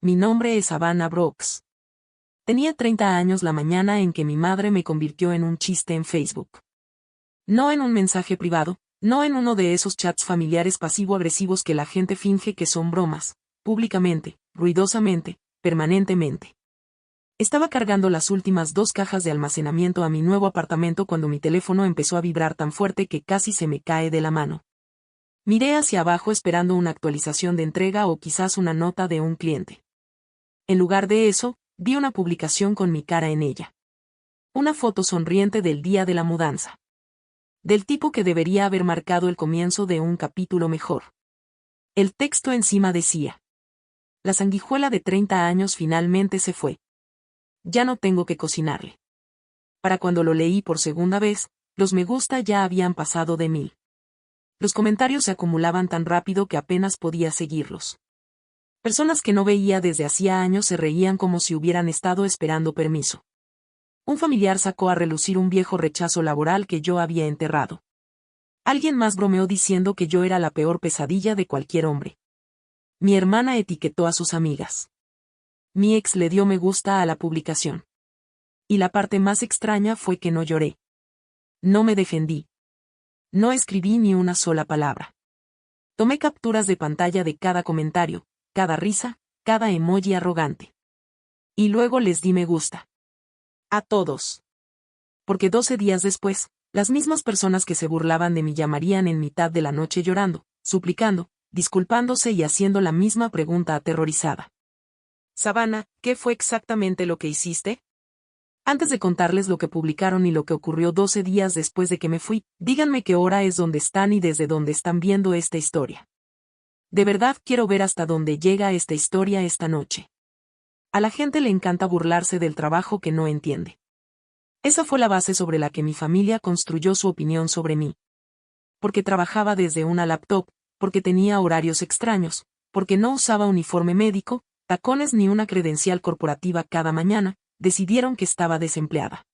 Mi nombre es Savannah Brooks. Tenía 30 años la mañana en que mi madre me convirtió en un chiste en Facebook. No en un mensaje privado, no en uno de esos chats familiares pasivo-agresivos que la gente finge que son bromas, públicamente, ruidosamente, permanentemente. Estaba cargando las últimas 2 cajas de almacenamiento a mi nuevo apartamento cuando mi teléfono empezó a vibrar tan fuerte que casi se me cae de la mano. Miré hacia abajo esperando una actualización de entrega o quizás una nota de un cliente. En lugar de eso, vi una publicación con mi cara en ella. Una foto sonriente del día de la mudanza. Del tipo que debería haber marcado el comienzo de un capítulo mejor. El texto encima decía: la sanguijuela de 30 años finalmente se fue. Ya no tengo que cocinarle. Para cuando lo leí por segunda vez, los me gusta ya habían pasado de 1000. Los comentarios se acumulaban tan rápido que apenas podía seguirlos. Personas que no veía desde hacía años se reían como si hubieran estado esperando permiso. Un familiar sacó a relucir un viejo rechazo laboral que yo había enterrado. Alguien más bromeó diciendo que yo era la peor pesadilla de cualquier hombre. Mi hermana etiquetó a sus amigas. Mi ex le dio me gusta a la publicación. Y la parte más extraña fue que no lloré. No me defendí. No escribí ni una sola palabra. Tomé capturas de pantalla de cada comentario, cada risa, cada emoji arrogante. Y luego les di me gusta. A todos. Porque 12 días después, las mismas personas que se burlaban de mí llamarían en mitad de la noche llorando, suplicando, disculpándose y haciendo la misma pregunta aterrorizada. Savannah, ¿qué fue exactamente lo que hiciste? Antes de contarles lo que publicaron y lo que ocurrió 12 días después de que me fui, díganme qué hora es donde están y desde dónde están viendo esta historia. De verdad quiero ver hasta dónde llega esta historia esta noche. A la gente le encanta burlarse del trabajo que no entiende. Esa fue la base sobre la que mi familia construyó su opinión sobre mí. Porque trabajaba desde una laptop, porque tenía horarios extraños, porque no usaba uniforme médico, tacones ni una credencial corporativa cada mañana, decidieron que estaba desempleada.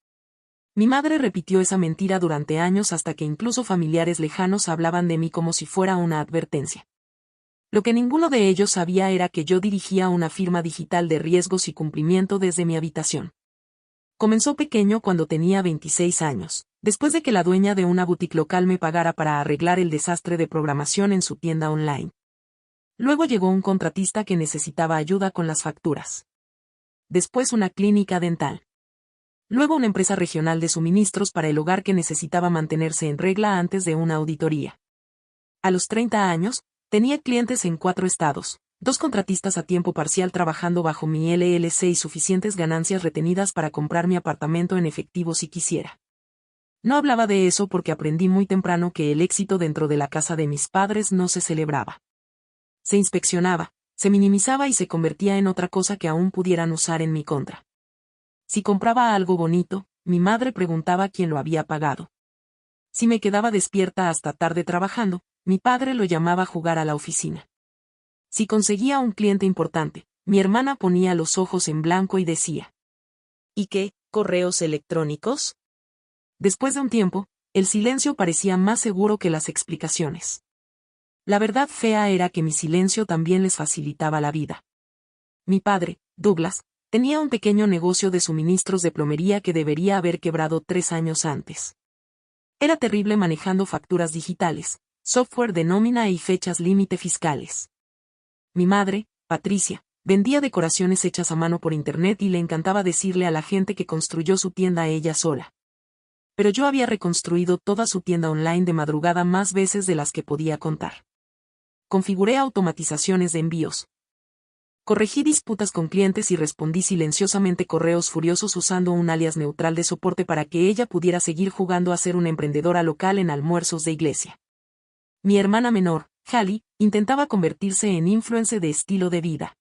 Mi madre repitió esa mentira durante años hasta que incluso familiares lejanos hablaban de mí como si fuera una advertencia. Lo que ninguno de ellos sabía era que yo dirigía una firma digital de riesgos y cumplimiento desde mi habitación. Comenzó pequeño cuando tenía 26 años, después de que la dueña de una boutique local me pagara para arreglar el desastre de programación en su tienda online. Luego llegó un contratista que necesitaba ayuda con las facturas. Después una clínica dental. Luego una empresa regional de suministros para el hogar que necesitaba mantenerse en regla antes de una auditoría. A los 30 años, tenía clientes en 4 estados, 2 contratistas a tiempo parcial trabajando bajo mi LLC y suficientes ganancias retenidas para comprar mi apartamento en efectivo si quisiera. No hablaba de eso porque aprendí muy temprano que el éxito dentro de la casa de mis padres no se celebraba. Se inspeccionaba, se minimizaba y se convertía en otra cosa que aún pudieran usar en mi contra. Si compraba algo bonito, mi madre preguntaba quién lo había pagado. Si me quedaba despierta hasta tarde trabajando, mi padre lo llamaba a jugar a la oficina. Si conseguía un cliente importante, mi hermana ponía los ojos en blanco y decía: ¿y qué, correos electrónicos? Después de un tiempo, el silencio parecía más seguro que las explicaciones. La verdad fea era que mi silencio también les facilitaba la vida. Mi padre, Douglas, tenía un pequeño negocio de suministros de plomería que debería haber quebrado 3 años antes. Era terrible manejando facturas digitales, software de nómina y fechas límite fiscales. Mi madre, Patricia, vendía decoraciones hechas a mano por internet y le encantaba decirle a la gente que construyó su tienda ella sola. Pero yo había reconstruido toda su tienda online de madrugada más veces de las que podía contar. Configuré automatizaciones de envíos. Corregí disputas con clientes y respondí silenciosamente correos furiosos usando un alias neutral de soporte para que ella pudiera seguir jugando a ser una emprendedora local en almuerzos de iglesia. Mi hermana menor, Hallie, intentaba convertirse en influencer de estilo de vida.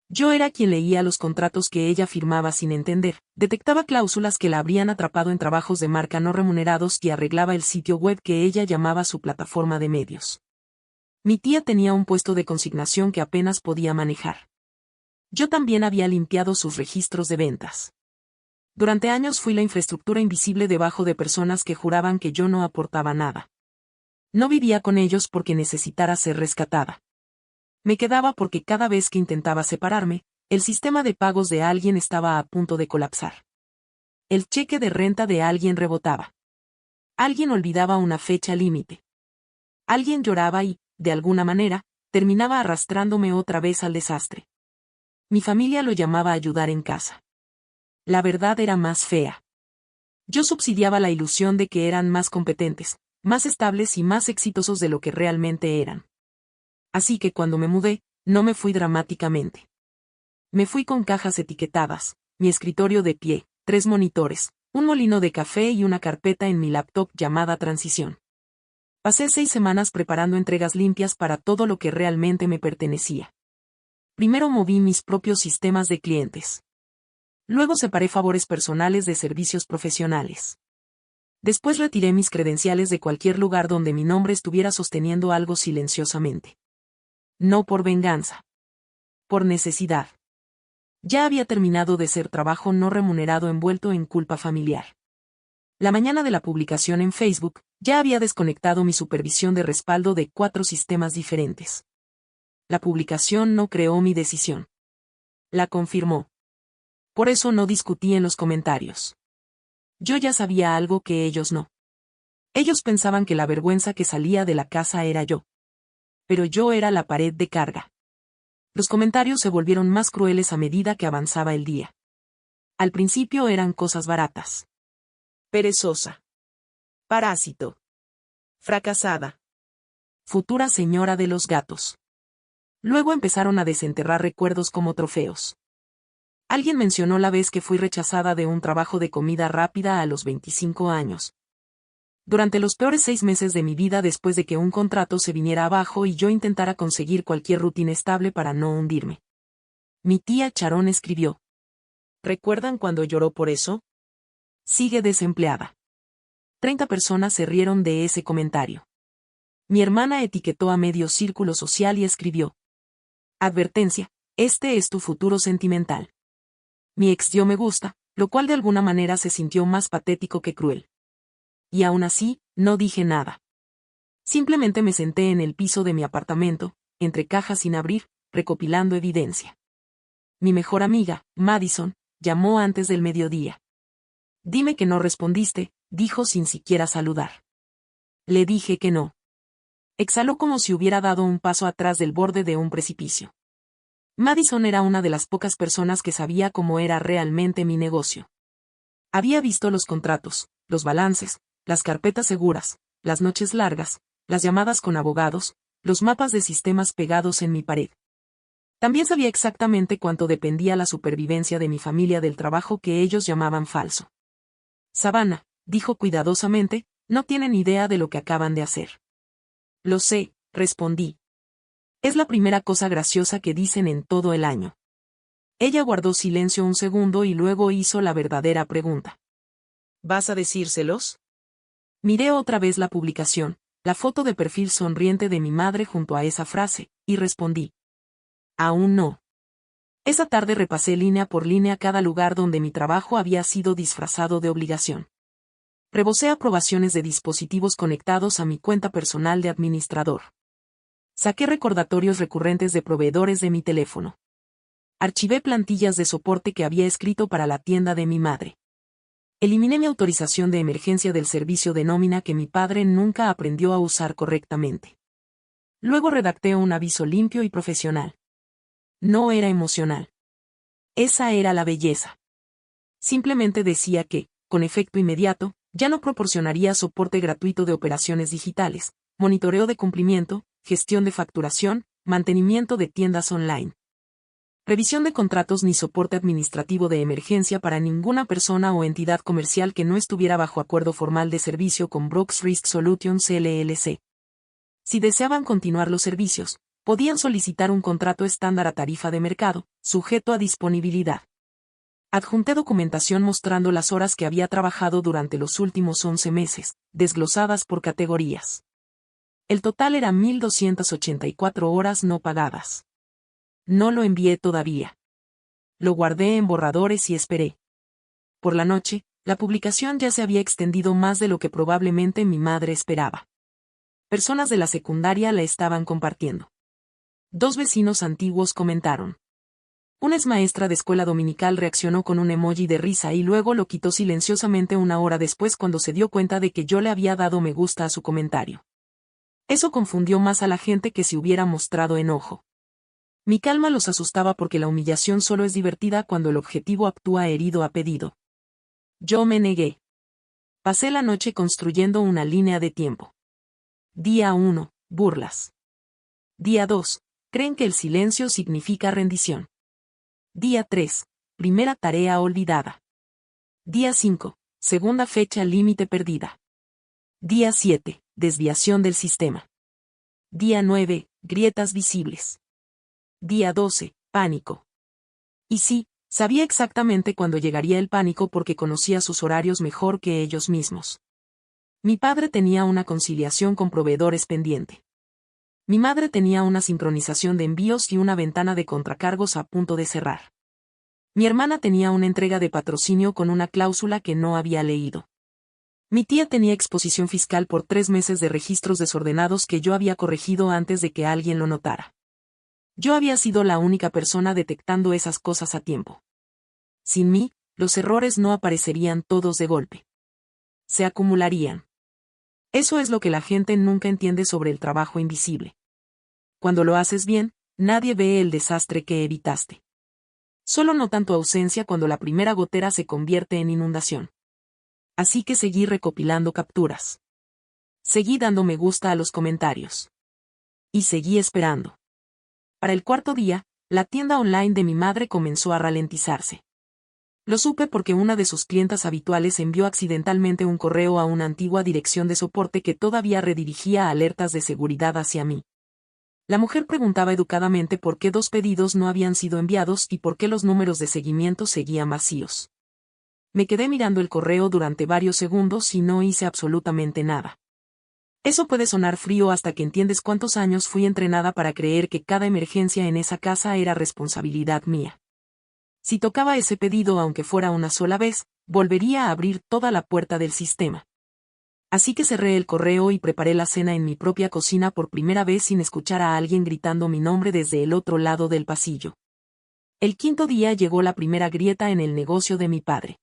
Yo era quien leía los contratos que ella firmaba sin entender, detectaba cláusulas que la habrían atrapado en trabajos de marca no remunerados y arreglaba el sitio web que ella llamaba su plataforma de medios. Mi tía tenía un puesto de consignación que apenas podía manejar. Yo también había limpiado sus registros de ventas. Durante años fui la infraestructura invisible debajo de personas que juraban que yo no aportaba nada. No vivía con ellos porque necesitara ser rescatada. Me quedaba porque cada vez que intentaba separarme, el sistema de pagos de alguien estaba a punto de colapsar. El cheque de renta de alguien rebotaba. Alguien olvidaba una fecha límite. Alguien lloraba y, de alguna manera, terminaba arrastrándome otra vez al desastre. Mi familia lo llamaba ayudar en casa. La verdad era más fea. Yo subsidiaba la ilusión de que eran más competentes, más estables y más exitosos de lo que realmente eran. Así que cuando me mudé, no me fui dramáticamente. Me fui con cajas etiquetadas, mi escritorio de pie, 3 monitores, un molino de café y una carpeta en mi laptop llamada Transición. Pasé 6 semanas preparando entregas limpias para todo lo que realmente me pertenecía. Primero moví mis propios sistemas de clientes. Luego separé favores personales de servicios profesionales. Después retiré mis credenciales de cualquier lugar donde mi nombre estuviera sosteniendo algo silenciosamente. No por venganza. Por necesidad. Ya había terminado de ser trabajo no remunerado envuelto en culpa familiar. La mañana de la publicación en Facebook, ya había desconectado mi supervisión de respaldo de 4 sistemas diferentes. La publicación no creó mi decisión. La confirmó. Por eso no discutí en los comentarios. Yo ya sabía algo que ellos no. Ellos pensaban que la vergüenza que salía de la casa era yo. Pero yo era la pared de carga. Los comentarios se volvieron más crueles a medida que avanzaba el día. Al principio eran cosas baratas. Perezosa. Parásito. Fracasada. Futura señora de los gatos. Luego empezaron a desenterrar recuerdos como trofeos. Alguien mencionó la vez que fui rechazada de un trabajo de comida rápida a los 25 años. Durante los peores 6 meses de mi vida después de que un contrato se viniera abajo y yo intentara conseguir cualquier rutina estable para no hundirme. Mi tía Charón escribió. ¿Recuerdan cuando lloró por eso? Sigue desempleada. 30 personas se rieron de ese comentario. Mi hermana etiquetó a medio círculo social y escribió. Advertencia, este es tu futuro sentimental. Mi ex dio me gusta, lo cual de alguna manera se sintió más patético que cruel. Y aún así, no dije nada. Simplemente me senté en el piso de mi apartamento, entre cajas sin abrir, recopilando evidencia. Mi mejor amiga, Madison, llamó antes del mediodía. Dime que no respondiste, dijo sin siquiera saludar. Le dije que no. Exhaló como si hubiera dado un paso atrás del borde de un precipicio. Madison era una de las pocas personas que sabía cómo era realmente mi negocio. Había visto los contratos, los balances, las carpetas seguras, las noches largas, las llamadas con abogados, los mapas de sistemas pegados en mi pared. También sabía exactamente cuánto dependía la supervivencia de mi familia del trabajo que ellos llamaban falso. Savannah, dijo cuidadosamente, no tienen idea de lo que acaban de hacer. Lo sé, respondí. Es la primera cosa graciosa que dicen en todo el año. Ella guardó silencio un segundo y luego hizo la verdadera pregunta. ¿Vas a decírselos? Miré otra vez la publicación, la foto de perfil sonriente de mi madre junto a esa frase, y respondí. Aún no. Esa tarde repasé línea por línea cada lugar donde mi trabajo había sido disfrazado de obligación. Rebosé aprobaciones de dispositivos conectados a mi cuenta personal de administrador. Saqué recordatorios recurrentes de proveedores de mi teléfono. Archivé plantillas de soporte que había escrito para la tienda de mi madre. Eliminé mi autorización de emergencia del servicio de nómina que mi padre nunca aprendió a usar correctamente. Luego redacté un aviso limpio y profesional. No era emocional. Esa era la belleza. Simplemente decía que, con efecto inmediato, ya no proporcionaría soporte gratuito de operaciones digitales, monitoreo de cumplimiento, gestión de facturación, mantenimiento de tiendas online. Revisión de contratos ni soporte administrativo de emergencia para ninguna persona o entidad comercial que no estuviera bajo acuerdo formal de servicio con Brooks Risk Solutions LLC. Si deseaban continuar los servicios, podían solicitar un contrato estándar a tarifa de mercado, sujeto a disponibilidad. Adjunté documentación mostrando las horas que había trabajado durante los últimos 11 meses, desglosadas por categorías. El total era 1.284 horas no pagadas. No lo envié todavía. Lo guardé en borradores y esperé. Por la noche, la publicación ya se había extendido más de lo que probablemente mi madre esperaba. Personas de la secundaria la estaban compartiendo. Dos vecinos antiguos comentaron. Una ex maestra de escuela dominical reaccionó con un emoji de risa y luego lo quitó silenciosamente una hora después cuando se dio cuenta de que yo le había dado me gusta a su comentario. Eso confundió más a la gente que si hubiera mostrado enojo. Mi calma los asustaba porque la humillación solo es divertida cuando el objetivo actúa herido a pedido. Yo me negué. Pasé la noche construyendo una línea de tiempo. Día 1, burlas. Día 2, creen que el silencio significa rendición. Día 3, primera tarea olvidada. Día 5, segunda fecha límite perdida. Día 7, desviación del sistema. Día 9, grietas visibles. Día 12, pánico. Y sí, sabía exactamente cuándo llegaría el pánico porque conocía sus horarios mejor que ellos mismos. Mi padre tenía una conciliación con proveedores pendiente. Mi madre tenía una sincronización de envíos y una ventana de contracargos a punto de cerrar. Mi hermana tenía una entrega de patrocinio con una cláusula que no había leído. Mi tía tenía exposición fiscal por 3 meses de registros desordenados que yo había corregido antes de que alguien lo notara. Yo había sido la única persona detectando esas cosas a tiempo. Sin mí, los errores no aparecerían todos de golpe. Se acumularían. Eso es lo que la gente nunca entiende sobre el trabajo invisible. Cuando lo haces bien, nadie ve el desastre que evitaste. Solo notan tu ausencia cuando la primera gotera se convierte en inundación. Así que seguí recopilando capturas. Seguí dando me gusta a los comentarios. Y seguí esperando. Para el cuarto día, la tienda online de mi madre comenzó a ralentizarse. Lo supe porque una de sus clientas habituales envió accidentalmente un correo a una antigua dirección de soporte que todavía redirigía alertas de seguridad hacia mí. La mujer preguntaba educadamente por qué 2 pedidos no habían sido enviados y por qué los números de seguimiento seguían vacíos. Me quedé mirando el correo durante varios segundos y no hice absolutamente nada. Eso puede sonar frío hasta que entiendes cuántos años fui entrenada para creer que cada emergencia en esa casa era responsabilidad mía. Si tocaba ese pedido aunque fuera una sola vez, volvería a abrir toda la puerta del sistema. Así que cerré el correo y preparé la cena en mi propia cocina por primera vez sin escuchar a alguien gritando mi nombre desde el otro lado del pasillo. El quinto día llegó la primera grieta en el negocio de mi padre.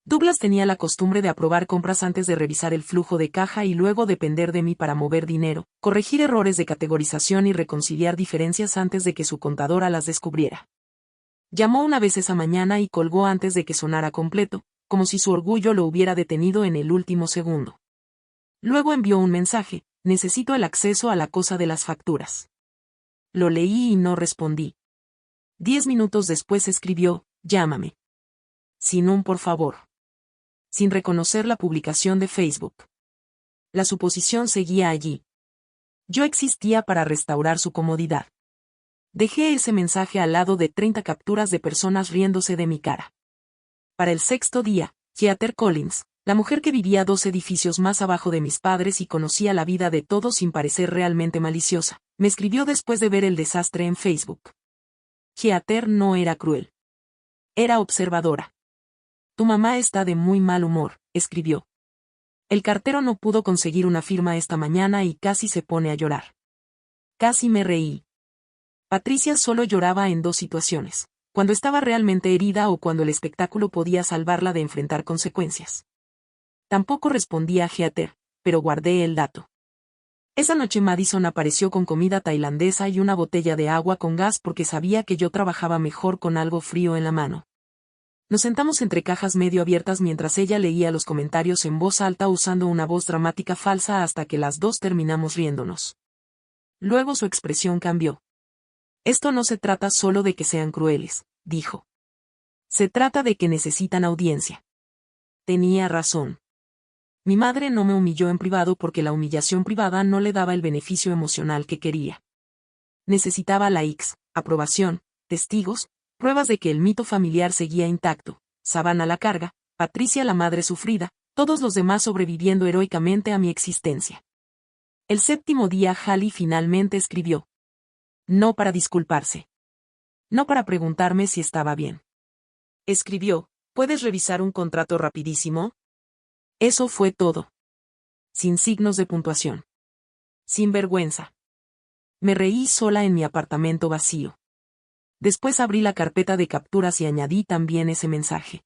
Douglas tenía la costumbre de aprobar compras antes de revisar el flujo de caja y luego depender de mí para mover dinero, corregir errores de categorización y reconciliar diferencias antes de que su contadora las descubriera. Llamó una vez esa mañana y colgó antes de que sonara completo, como si su orgullo lo hubiera detenido en el último segundo. Luego envió un mensaje: necesito el acceso a la cosa de las facturas. Lo leí y no respondí. 10 minutos después escribió: llámame. Sin un por favor. Sin reconocer la publicación de Facebook. La suposición seguía allí. Yo existía para restaurar su comodidad. Dejé ese mensaje al lado de 30 capturas de personas riéndose de mi cara. Para el sexto día, Heather Collins, la mujer que vivía 2 edificios más abajo de mis padres y conocía la vida de todos sin parecer realmente maliciosa, me escribió después de ver el desastre en Facebook. Heather no era cruel. Era observadora. Tu mamá está de muy mal humor, escribió. El cartero no pudo conseguir una firma esta mañana y casi se pone a llorar. Casi me reí. Patricia solo lloraba en 2 situaciones, cuando estaba realmente herida o cuando el espectáculo podía salvarla de enfrentar consecuencias. Tampoco respondí a Heather, pero guardé el dato. Esa noche Madison apareció con comida tailandesa y una botella de agua con gas porque sabía que yo trabajaba mejor con algo frío en la mano. Nos sentamos entre cajas medio abiertas mientras ella leía los comentarios en voz alta usando una voz dramática falsa hasta que las 2 terminamos riéndonos. Luego su expresión cambió. Esto no se trata solo de que sean crueles, dijo. Se trata de que necesitan audiencia. Tenía razón. Mi madre no me humilló en privado porque la humillación privada no le daba el beneficio emocional que quería. Necesitaba likes, aprobación, testigos, pruebas de que el mito familiar seguía intacto, Savannah la carga, Patricia la madre sufrida, todos los demás sobreviviendo heroicamente a mi existencia. El séptimo día Hallie finalmente escribió. No para disculparse. No para preguntarme si estaba bien. Escribió: ¿puedes revisar un contrato rapidísimo? Eso fue todo. Sin signos de puntuación. Sin vergüenza. Me reí sola en mi apartamento vacío. Después abrí la carpeta de capturas y añadí también ese mensaje.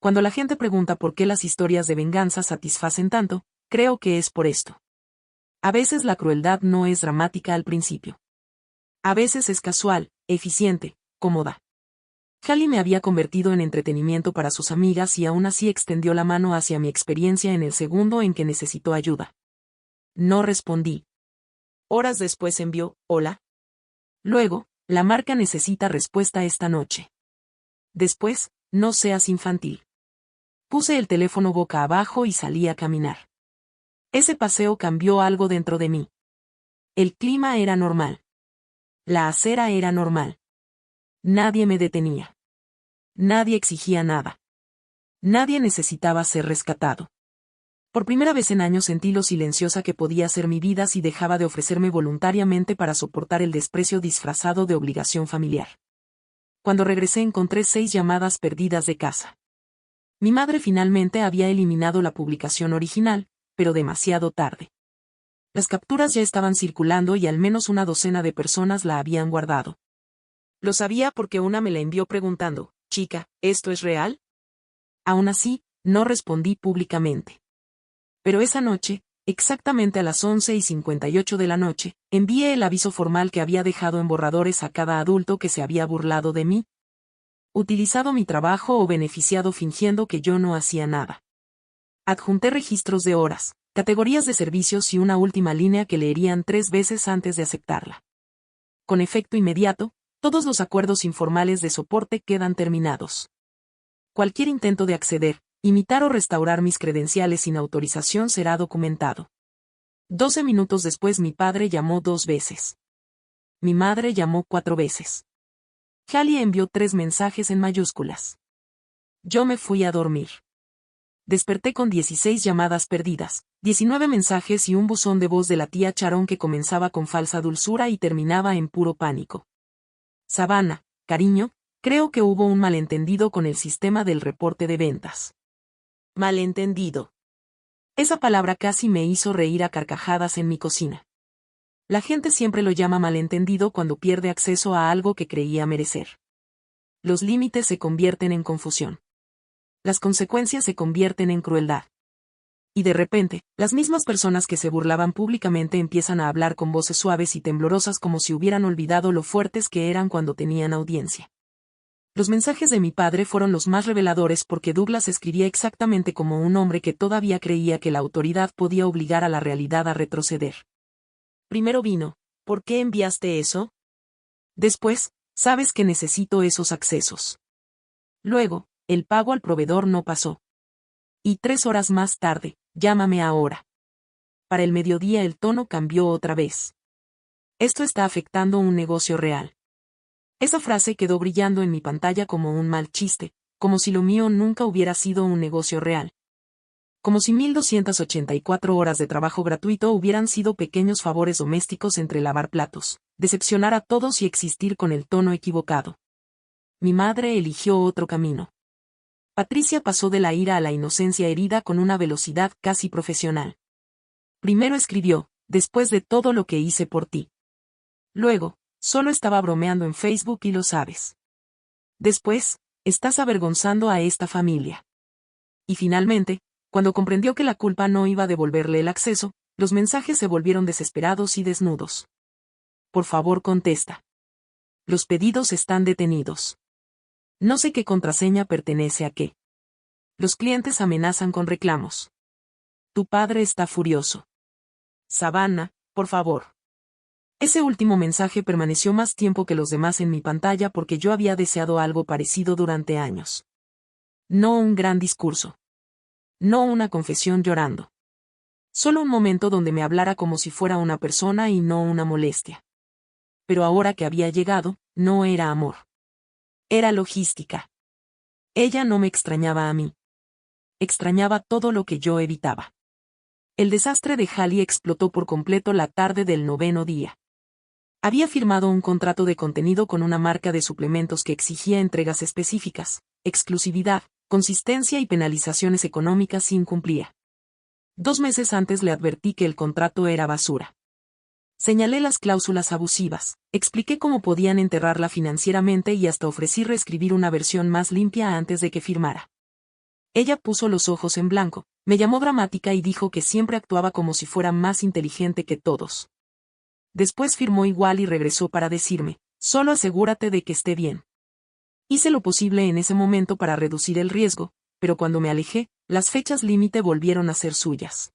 Cuando la gente pregunta por qué las historias de venganza satisfacen tanto, creo que es por esto. A veces la crueldad no es dramática al principio. A veces es casual, eficiente, cómoda. Hallie me había convertido en entretenimiento para sus amigas y aún así extendió la mano hacia mi experiencia en el segundo en que necesitó ayuda. No respondí. Horas después envió, hola. Luego, la marca necesita respuesta esta noche. Después, no seas infantil. Puse el teléfono boca abajo y salí a caminar. Ese paseo cambió algo dentro de mí. El clima era normal. La acera era normal. Nadie me detenía. Nadie exigía nada. Nadie necesitaba ser rescatado. Por primera vez en años sentí lo silenciosa que podía ser mi vida si dejaba de ofrecerme voluntariamente para soportar el desprecio disfrazado de obligación familiar. Cuando regresé encontré 6 llamadas perdidas de casa. Mi madre finalmente había eliminado la publicación original, pero demasiado tarde. Las capturas ya estaban circulando y al menos una docena de personas la habían guardado. Lo sabía porque una me la envió preguntando, chica, ¿esto es real? Aún así, no respondí públicamente. Pero esa noche, exactamente a las 11:58 de la noche, envié el aviso formal que había dejado en borradores a cada adulto que se había burlado de mí, utilizado mi trabajo o beneficiado fingiendo que yo no hacía nada. Adjunté registros de horas, categorías de servicios y una última línea que leerían 3 veces antes de aceptarla. Con efecto inmediato, todos los acuerdos informales de soporte quedan terminados. Cualquier intento de acceder, imitar o restaurar mis credenciales sin autorización será documentado. 12 minutos después mi padre llamó 2 veces. Mi madre llamó 4 veces. Hallie envió 3 mensajes en mayúsculas. Yo me fui a dormir. Desperté con 16 llamadas perdidas, 19 mensajes y un buzón de voz de la tía Sharon que comenzaba con falsa dulzura y terminaba en puro pánico. Savannah, cariño, creo que hubo un malentendido con el sistema del reporte de ventas. Malentendido. Esa palabra casi me hizo reír a carcajadas en mi cocina. La gente siempre lo llama malentendido cuando pierde acceso a algo que creía merecer. Los límites se convierten en confusión. Las consecuencias se convierten en crueldad. Y de repente, las mismas personas que se burlaban públicamente empiezan a hablar con voces suaves y temblorosas como si hubieran olvidado lo fuertes que eran cuando tenían audiencia. Los mensajes de mi padre fueron los más reveladores porque Douglas escribía exactamente como un hombre que todavía creía que la autoridad podía obligar a la realidad a retroceder. Primero vino, ¿por qué enviaste eso? Después, sabes que necesito esos accesos. Luego, el pago al proveedor no pasó. Y 3 horas más tarde, llámame ahora. Para el mediodía el tono cambió otra vez. Esto está afectando un negocio real. Esa frase quedó brillando en mi pantalla como un mal chiste, como si lo mío nunca hubiera sido un negocio real. Como si 1284 horas de trabajo gratuito hubieran sido pequeños favores domésticos entre lavar platos, decepcionar a todos y existir con el tono equivocado. Mi madre eligió otro camino. Patricia pasó de la ira a la inocencia herida con una velocidad casi profesional. Primero escribió, después de todo lo que hice por ti. Luego, solo estaba bromeando en Facebook y lo sabes. Después, estás avergonzando a esta familia. Y finalmente, cuando comprendió que la culpa no iba a devolverle el acceso, los mensajes se volvieron desesperados y desnudos. Por favor, contesta. Los pedidos están detenidos. No sé qué contraseña pertenece a qué. Los clientes amenazan con reclamos. Tu padre está furioso. Savannah, por favor. Ese último mensaje permaneció más tiempo que los demás en mi pantalla porque yo había deseado algo parecido durante años. No un gran discurso. No una confesión llorando. Solo un momento donde me hablara como si fuera una persona y no una molestia. Pero ahora que había llegado, no era amor. Era logística. Ella no me extrañaba a mí. Extrañaba todo lo que yo evitaba. El desastre de Hallie explotó por completo la tarde del 9º día. Había firmado un contrato de contenido con una marca de suplementos que exigía entregas específicas, exclusividad, consistencia y penalizaciones económicas si incumplía. 2 meses antes le advertí que el contrato era basura. Señalé las cláusulas abusivas, expliqué cómo podían enterrarla financieramente y hasta ofrecí reescribir una versión más limpia antes de que firmara. Ella puso los ojos en blanco, me llamó dramática y dijo que siempre actuaba como si fuera más inteligente que todos. Después firmó igual y regresó para decirme, solo asegúrate de que esté bien. Hice lo posible en ese momento para reducir el riesgo, pero cuando me alejé, las fechas límite volvieron a ser suyas.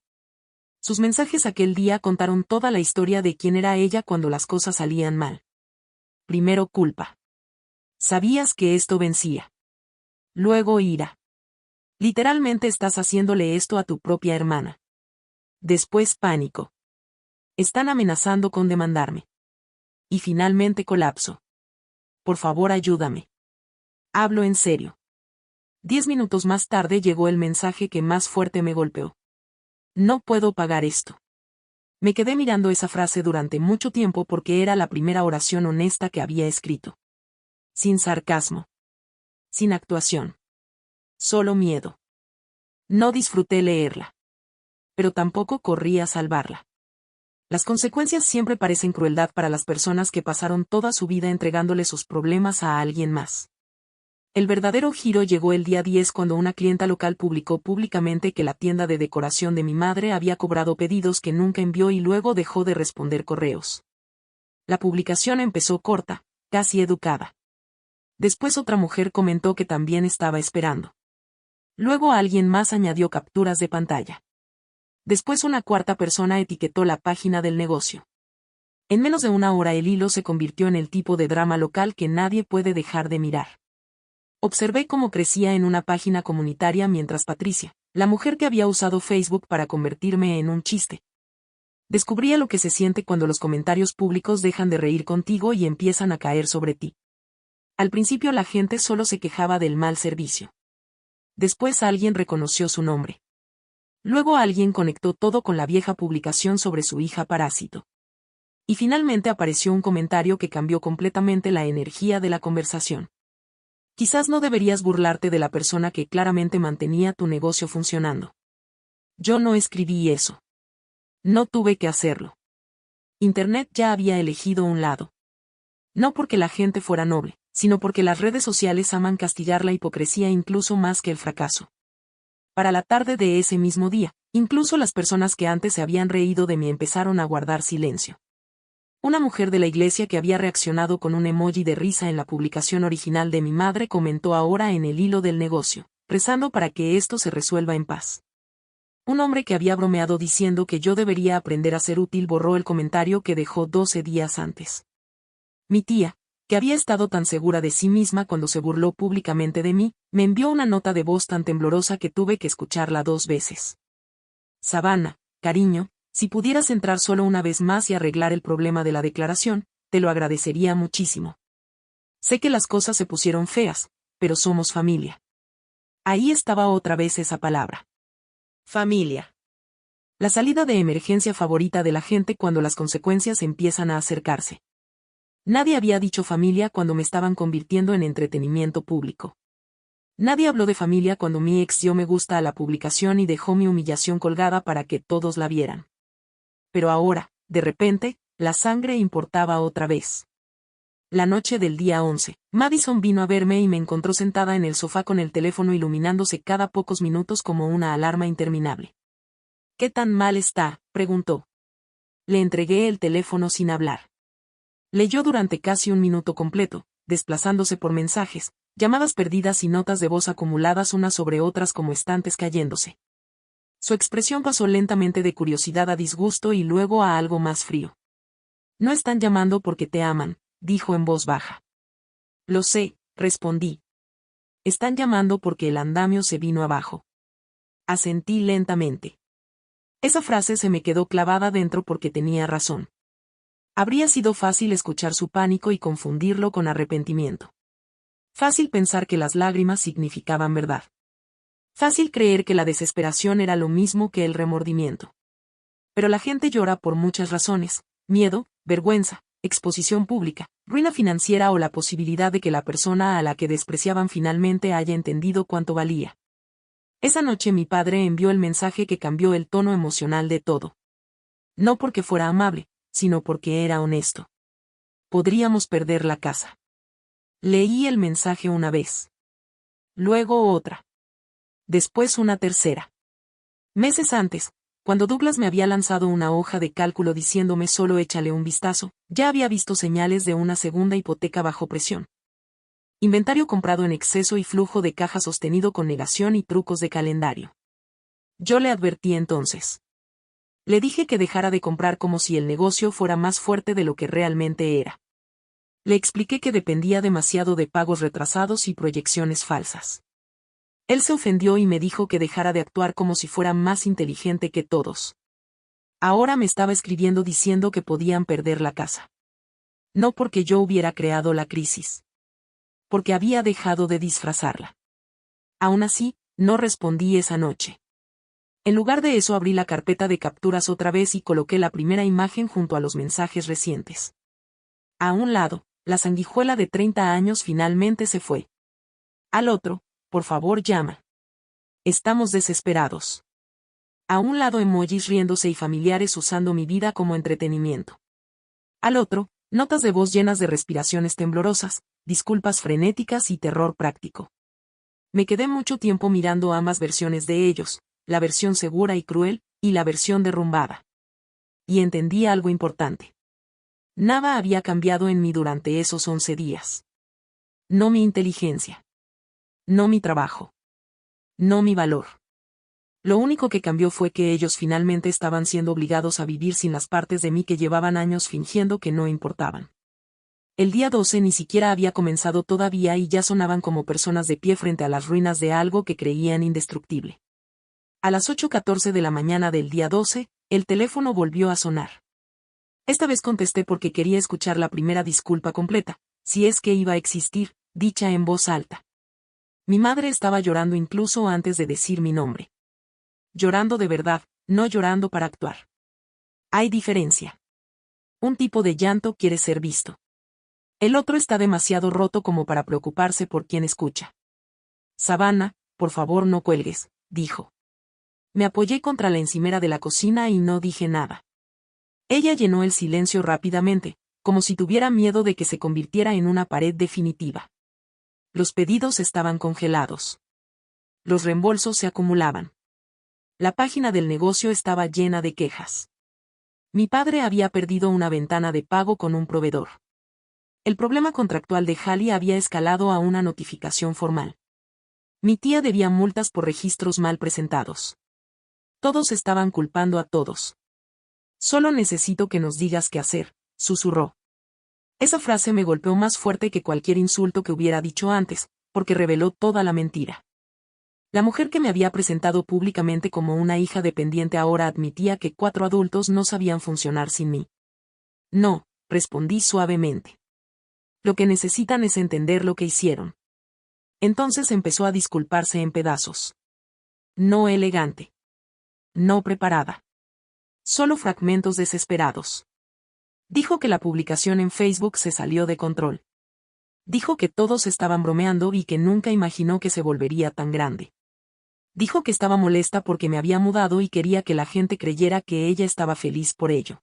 Sus mensajes aquel día contaron toda la historia de quién era ella cuando las cosas salían mal. Primero culpa. Sabías que esto vencía. Luego ira. Literalmente estás haciéndole esto a tu propia hermana. Después pánico. Están amenazando con demandarme. Y finalmente colapso. Por favor ayúdame. Hablo en serio. 10 minutos más tarde llegó el mensaje que más fuerte me golpeó. No puedo pagar esto. Me quedé mirando esa frase durante mucho tiempo porque era la primera oración honesta que había escrito. Sin sarcasmo. Sin actuación. Solo miedo. No disfruté leerla. Pero tampoco corrí a salvarla. Las consecuencias siempre parecen crueldad para las personas que pasaron toda su vida entregándole sus problemas a alguien más. El verdadero giro llegó el día 10 cuando una clienta local publicó públicamente que la tienda de decoración de mi madre había cobrado pedidos que nunca envió y luego dejó de responder correos. La publicación empezó corta, casi educada. Después otra mujer comentó que también estaba esperando. Luego alguien más añadió capturas de pantalla. Después una cuarta persona etiquetó la página del negocio. En menos de una hora el hilo se convirtió en el tipo de drama local que nadie puede dejar de mirar. Observé cómo crecía en una página comunitaria mientras Patricia, la mujer que había usado Facebook para convertirme en un chiste, descubría lo que se siente cuando los comentarios públicos dejan de reír contigo y empiezan a caer sobre ti. Al principio la gente solo se quejaba del mal servicio. Después alguien reconoció su nombre. Luego alguien conectó todo con la vieja publicación sobre su hija parásito. Y finalmente apareció un comentario que cambió completamente la energía de la conversación. Quizás no deberías burlarte de la persona que claramente mantenía tu negocio funcionando. Yo no escribí eso. No tuve que hacerlo. Internet ya había elegido un lado. No porque la gente fuera noble, sino porque las redes sociales aman castigar la hipocresía incluso más que el fracaso. Para la tarde de ese mismo día, incluso las personas que antes se habían reído de mí empezaron a guardar silencio. Una mujer de la iglesia que había reaccionado con un emoji de risa en la publicación original de mi madre comentó ahora en el hilo del negocio, rezando para que esto se resuelva en paz. Un hombre que había bromeado diciendo que yo debería aprender a ser útil borró el comentario que dejó 12 días antes. Mi tía, que había estado tan segura de sí misma cuando se burló públicamente de mí, me envió una nota de voz tan temblorosa que tuve que escucharla 2 veces. Savannah, cariño, si pudieras entrar solo una vez más y arreglar el problema de la declaración, te lo agradecería muchísimo. Sé que las cosas se pusieron feas, pero somos familia. Ahí estaba otra vez esa palabra. Familia. La salida de emergencia favorita de la gente cuando las consecuencias empiezan a acercarse. Nadie había dicho familia cuando me estaban convirtiendo en entretenimiento público. Nadie habló de familia cuando mi ex dio me gusta a la publicación y dejó mi humillación colgada para que todos la vieran. Pero ahora, de repente, la sangre importaba otra vez. La noche del día 11, Madison vino a verme y me encontró sentada en el sofá con el teléfono iluminándose cada pocos minutos como una alarma interminable. ¿Qué tan mal está?, preguntó. Le entregué el teléfono sin hablar. Leyó durante casi un minuto completo, desplazándose por mensajes, llamadas perdidas y notas de voz acumuladas unas sobre otras como estantes cayéndose. Su expresión pasó lentamente de curiosidad a disgusto y luego a algo más frío. No están llamando porque te aman, dijo en voz baja. Lo sé, respondí. Están llamando porque el andamio se vino abajo. Asentí lentamente. Esa frase se me quedó clavada dentro porque tenía razón. Habría sido fácil escuchar su pánico y confundirlo con arrepentimiento. Fácil pensar que las lágrimas significaban verdad. Fácil creer que la desesperación era lo mismo que el remordimiento. Pero la gente llora por muchas razones: miedo, vergüenza, exposición pública, ruina financiera o la posibilidad de que la persona a la que despreciaban finalmente haya entendido cuánto valía. Esa noche mi padre envió el mensaje que cambió el tono emocional de todo. No porque fuera amable, sino porque era honesto. Podríamos perder la casa. Leí el mensaje una vez. Luego otra. Después una tercera. Meses antes, cuando Douglas me había lanzado una hoja de cálculo diciéndome solo échale un vistazo, ya había visto señales de una segunda hipoteca bajo presión. Inventario comprado en exceso y flujo de caja sostenido con negación y trucos de calendario. Yo le advertí entonces. Le dije que dejara de comprar como si el negocio fuera más fuerte de lo que realmente era. Le expliqué que dependía demasiado de pagos retrasados y proyecciones falsas. Él se ofendió y me dijo que dejara de actuar como si fuera más inteligente que todos. Ahora me estaba escribiendo diciendo que podían perder la casa. No porque yo hubiera creado la crisis. Porque había dejado de disfrazarla. Aún así, no respondí esa noche. En lugar de eso abrí la carpeta de capturas otra vez y coloqué la primera imagen junto a los mensajes recientes. A un lado, la sanguijuela de 30 años finalmente se fue. Al otro, por favor llama. Estamos desesperados. A un lado emojis riéndose y familiares usando mi vida como entretenimiento. Al otro, notas de voz llenas de respiraciones temblorosas, disculpas frenéticas y terror práctico. Me quedé mucho tiempo mirando ambas versiones de ellos, la versión segura y cruel, y la versión derrumbada. Y entendí algo importante. Nada había cambiado en mí durante esos 11 días. No mi inteligencia. No mi trabajo. No mi valor. Lo único que cambió fue que ellos finalmente estaban siendo obligados a vivir sin las partes de mí que llevaban años fingiendo que no importaban. El día 12 ni siquiera había comenzado todavía y ya sonaban como personas de pie frente a las ruinas de algo que creían indestructible. A las 8:14 de la mañana del día 12, el teléfono volvió a sonar. Esta vez contesté porque quería escuchar la primera disculpa completa, si es que iba a existir, dicha en voz alta. Mi madre estaba llorando incluso antes de decir mi nombre. Llorando de verdad, no llorando para actuar. Hay diferencia. Un tipo de llanto quiere ser visto. El otro está demasiado roto como para preocuparse por quien escucha. Savannah, por favor no cuelgues, dijo. Me apoyé contra la encimera de la cocina y no dije nada. Ella llenó el silencio rápidamente, como si tuviera miedo de que se convirtiera en una pared definitiva. Los pedidos estaban congelados. Los reembolsos se acumulaban. La página del negocio estaba llena de quejas. Mi padre había perdido una ventana de pago con un proveedor. El problema contractual de Hallie había escalado a una notificación formal. Mi tía debía multas por registros mal presentados. Todos estaban culpando a todos. Solo necesito que nos digas qué hacer, susurró. Esa frase me golpeó más fuerte que cualquier insulto que hubiera dicho antes, porque reveló toda la mentira. La mujer que me había presentado públicamente como una hija dependiente ahora admitía que 4 adultos no sabían funcionar sin mí. No, respondí suavemente. Lo que necesitan es entender lo que hicieron. Entonces empezó a disculparse en pedazos. No elegante. No preparada. Solo fragmentos desesperados. Dijo que la publicación en Facebook se salió de control. Dijo que todos estaban bromeando y que nunca imaginó que se volvería tan grande. Dijo que estaba molesta porque me había mudado y quería que la gente creyera que ella estaba feliz por ello.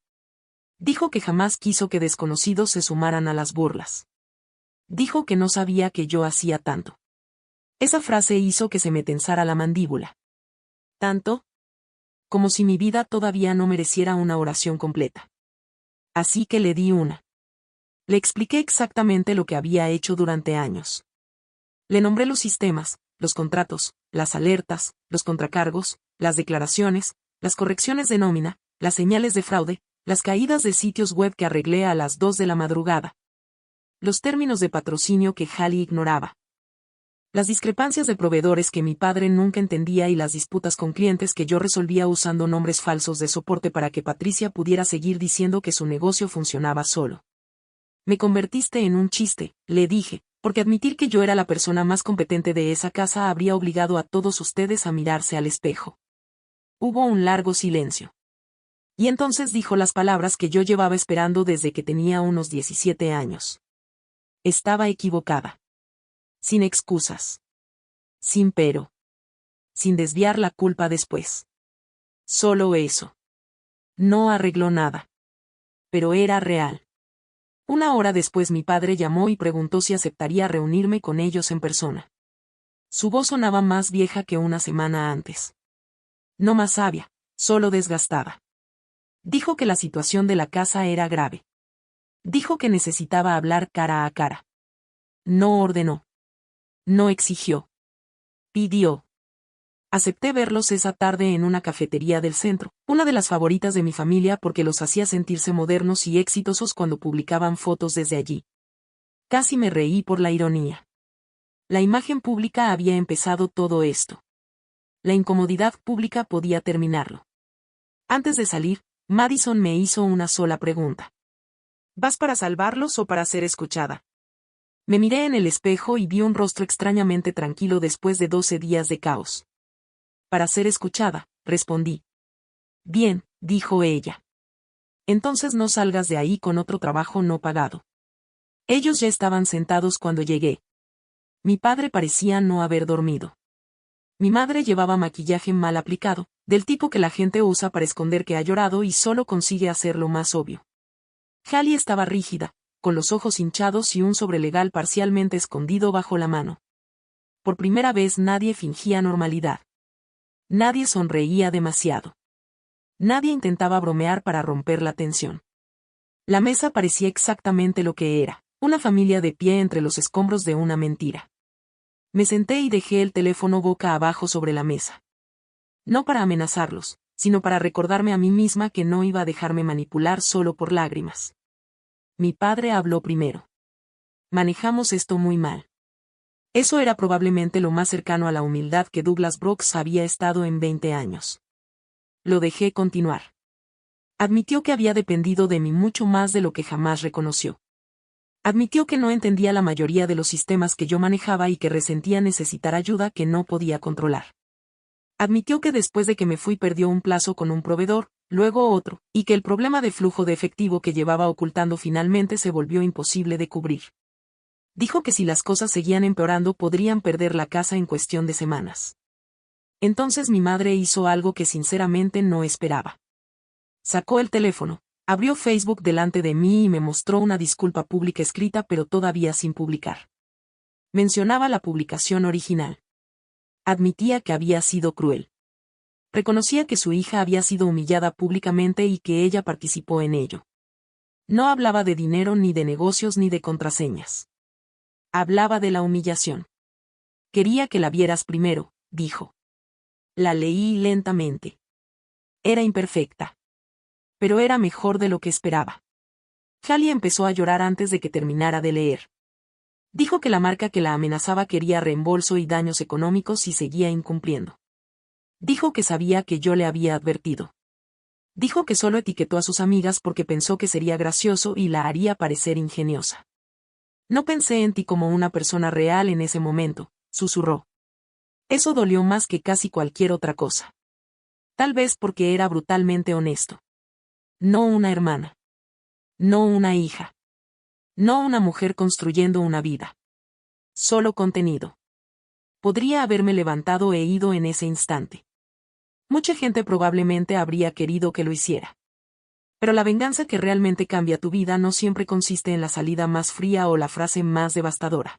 Dijo que jamás quiso que desconocidos se sumaran a las burlas. Dijo que no sabía que yo hacía tanto. Esa frase hizo que se me tensara la mandíbula. ¿Tanto? Como si mi vida todavía no mereciera una oración completa. Así que le di una. Le expliqué exactamente lo que había hecho durante años. Le nombré los sistemas, los contratos, las alertas, los contracargos, las declaraciones, las correcciones de nómina, las señales de fraude, las caídas de sitios web que arreglé a las 2 de la madrugada. Los términos de patrocinio que Hallie ignoraba. Las discrepancias de proveedores que mi padre nunca entendía y las disputas con clientes que yo resolvía usando nombres falsos de soporte para que Patricia pudiera seguir diciendo que su negocio funcionaba solo. Me convertiste en un chiste, le dije, porque admitir que yo era la persona más competente de esa casa habría obligado a todos ustedes a mirarse al espejo. Hubo un largo silencio. Y entonces dijo las palabras que yo llevaba esperando desde que tenía unos 17 años. Estaba equivocada. Sin excusas. Sin pero. Sin desviar la culpa después. Solo eso. No arregló nada. Pero era real. Una hora después mi padre llamó y preguntó si aceptaría reunirme con ellos en persona. Su voz sonaba más vieja que una semana antes. No más sabia, solo desgastada. Dijo que la situación de la casa era grave. Dijo que necesitaba hablar cara a cara. No ordenó. No exigió. Pidió. Acepté verlos esa tarde en una cafetería del centro, una de las favoritas de mi familia porque los hacía sentirse modernos y exitosos cuando publicaban fotos desde allí. Casi me reí por la ironía. La imagen pública había empezado todo esto. La incomodidad pública podía terminarlo. Antes de salir, Madison me hizo una sola pregunta. ¿Vas para salvarlos o para ser escuchada? Me miré en el espejo y vi un rostro extrañamente tranquilo después de 12 días de caos. Para ser escuchada, respondí. Bien, dijo ella. Entonces no salgas de ahí con otro trabajo no pagado. Ellos ya estaban sentados cuando llegué. Mi padre parecía no haber dormido. Mi madre llevaba maquillaje mal aplicado, del tipo que la gente usa para esconder que ha llorado y solo consigue hacerlo más obvio. Hallie estaba rígida, con los ojos hinchados y un sobrelegal parcialmente escondido bajo la mano. Por primera vez nadie fingía normalidad. Nadie sonreía demasiado. Nadie intentaba bromear para romper la tensión. La mesa parecía exactamente lo que era, una familia de pie entre los escombros de una mentira. Me senté y dejé el teléfono boca abajo sobre la mesa. No para amenazarlos, sino para recordarme a mí misma que no iba a dejarme manipular solo por lágrimas. Mi padre habló primero. Manejamos esto muy mal. Eso era probablemente lo más cercano a la humildad que Douglas Brooks había estado en 20 años. Lo dejé continuar. Admitió que había dependido de mí mucho más de lo que jamás reconoció. Admitió que no entendía la mayoría de los sistemas que yo manejaba y que resentía necesitar ayuda que no podía controlar. Admitió que después de que me fui perdió un plazo con un proveedor, luego otro, y que el problema de flujo de efectivo que llevaba ocultando finalmente se volvió imposible de cubrir. Dijo que si las cosas seguían empeorando podrían perder la casa en cuestión de semanas. Entonces mi madre hizo algo que sinceramente no esperaba. Sacó el teléfono, abrió Facebook delante de mí y me mostró una disculpa pública escrita pero todavía sin publicar. Mencionaba la publicación original. Admitía que había sido cruel. Reconocía que su hija había sido humillada públicamente y que ella participó en ello. No hablaba de dinero ni de negocios ni de contraseñas. Hablaba de la humillación. Quería que la vieras primero, dijo. La leí lentamente. Era imperfecta. Pero era mejor de lo que esperaba. Hallie empezó a llorar antes de que terminara de leer. Dijo que la marca que la amenazaba quería reembolso y daños económicos si seguía incumpliendo. Dijo que sabía que yo le había advertido. Dijo que solo etiquetó a sus amigas porque pensó que sería gracioso y la haría parecer ingeniosa. No pensé en ti como una persona real en ese momento, susurró. Eso dolió más que casi cualquier otra cosa. Tal vez porque era brutalmente honesto. No una hermana. No una hija. No una mujer construyendo una vida. Solo contenido. Podría haberme levantado e ido en ese instante. Mucha gente probablemente habría querido que lo hiciera. Pero la venganza que realmente cambia tu vida no siempre consiste en la salida más fría o la frase más devastadora.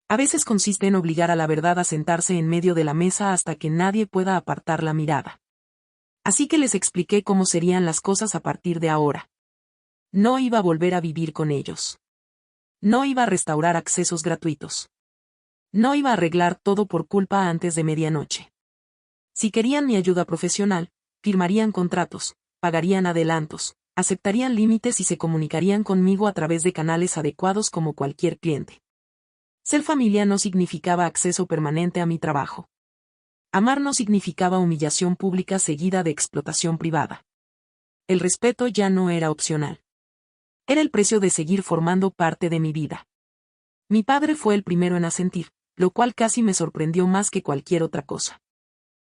A veces consiste en obligar a la verdad a sentarse en medio de la mesa hasta que nadie pueda apartar la mirada. Así que les expliqué cómo serían las cosas a partir de ahora. No iba a volver a vivir con ellos. No iba a restaurar accesos gratuitos. No iba a arreglar todo por culpa antes de medianoche. Si querían mi ayuda profesional, firmarían contratos, pagarían adelantos, aceptarían límites y se comunicarían conmigo a través de canales adecuados como cualquier cliente. Ser familia no significaba acceso permanente a mi trabajo. Amar no significaba humillación pública seguida de explotación privada. El respeto ya no era opcional. Era el precio de seguir formando parte de mi vida. Mi padre fue el primero en asentir, lo cual casi me sorprendió más que cualquier otra cosa.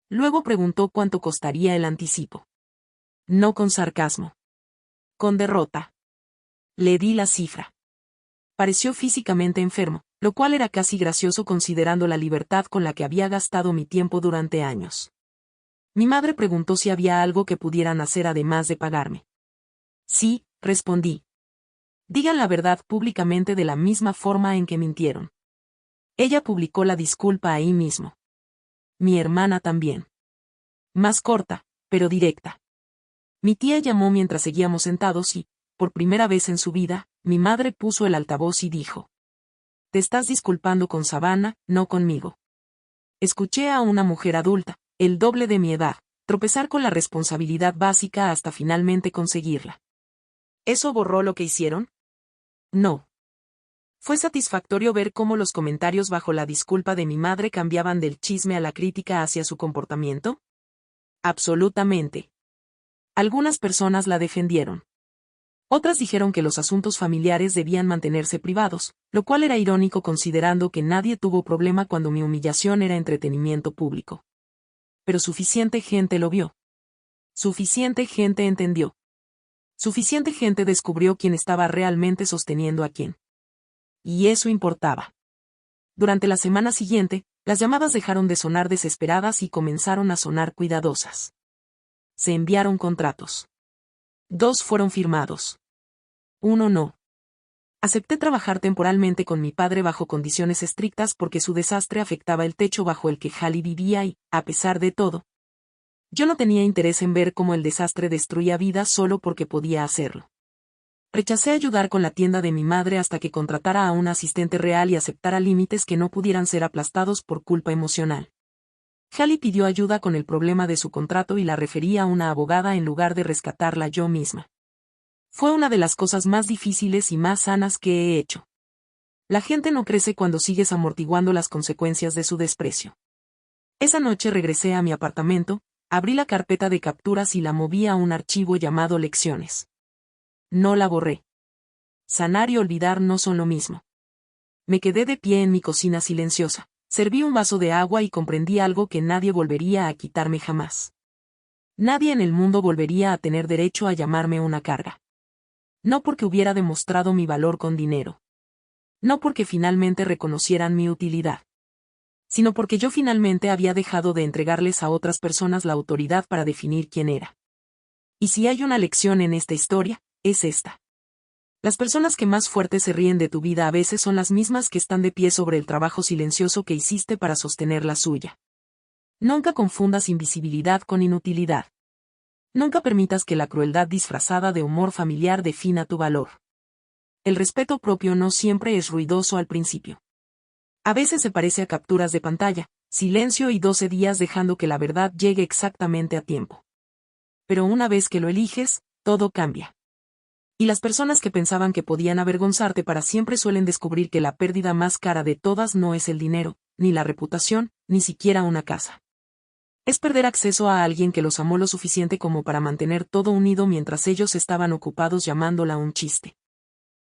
Luego preguntó cuánto costaría el anticipo. No con sarcasmo. Con derrota. Le di la cifra. Pareció físicamente enfermo, lo cual era casi gracioso considerando la libertad con la que había gastado mi tiempo durante años. Mi madre preguntó si había algo que pudieran hacer además de pagarme. Sí, respondí. Digan la verdad públicamente de la misma forma en que mintieron. Ella publicó la disculpa ahí mismo. Mi hermana también. Más corta, pero directa. Mi tía llamó mientras seguíamos sentados y, por primera vez en su vida, mi madre puso el altavoz y dijo: Te estás disculpando con Savannah, no conmigo. Escuché a una mujer adulta, el doble de mi edad, tropezar con la responsabilidad básica hasta finalmente conseguirla. ¿Eso borró lo que hicieron? No. Fue satisfactorio ver cómo los comentarios bajo la disculpa de mi madre cambiaban del chisme a la crítica hacia su comportamiento. Absolutamente. Algunas personas la defendieron. Otras dijeron que los asuntos familiares debían mantenerse privados, lo cual era irónico considerando que nadie tuvo problema cuando mi humillación era entretenimiento público. Pero suficiente gente lo vio. Suficiente gente entendió. Suficiente gente descubrió quién estaba realmente sosteniendo a quién. Y eso importaba. Durante la semana siguiente, las llamadas dejaron de sonar desesperadas y comenzaron a sonar cuidadosas. Se enviaron contratos. 2 fueron firmados. 1 no. Acepté trabajar temporalmente con mi padre bajo condiciones estrictas porque su desastre afectaba el techo bajo el que Hallie vivía y, a pesar de todo, yo no tenía interés en ver cómo el desastre destruía vidas solo porque podía hacerlo. Rechacé ayudar con la tienda de mi madre hasta que contratara a un asistente real y aceptara límites que no pudieran ser aplastados por culpa emocional. Hallie pidió ayuda con el problema de su contrato y la referí a una abogada en lugar de rescatarla yo misma. Fue una de las cosas más difíciles y más sanas que he hecho. La gente no crece cuando sigues amortiguando las consecuencias de su desprecio. Esa noche regresé a mi apartamento, abrí la carpeta de capturas y la moví a un archivo llamado Lecciones. No la borré. Sanar y olvidar no son lo mismo. Me quedé de pie en mi cocina silenciosa, serví un vaso de agua y comprendí algo que nadie volvería a quitarme jamás. Nadie en el mundo volvería a tener derecho a llamarme una carga. No porque hubiera demostrado mi valor con dinero. No porque finalmente reconocieran mi utilidad. Sino porque yo finalmente había dejado de entregarles a otras personas la autoridad para definir quién era. Y si hay una lección en esta historia, es esta. Las personas que más fuerte se ríen de tu vida a veces son las mismas que están de pie sobre el trabajo silencioso que hiciste para sostener la suya. Nunca confundas invisibilidad con inutilidad. Nunca permitas que la crueldad disfrazada de humor familiar defina tu valor. El respeto propio no siempre es ruidoso al principio. A veces se parece a capturas de pantalla, silencio y 12 días dejando que la verdad llegue exactamente a tiempo. Pero una vez que lo eliges, todo cambia. Y las personas que pensaban que podían avergonzarte para siempre suelen descubrir que la pérdida más cara de todas no es el dinero, ni la reputación, ni siquiera una casa. Es perder acceso a alguien que los amó lo suficiente como para mantener todo unido mientras ellos estaban ocupados llamándola un chiste.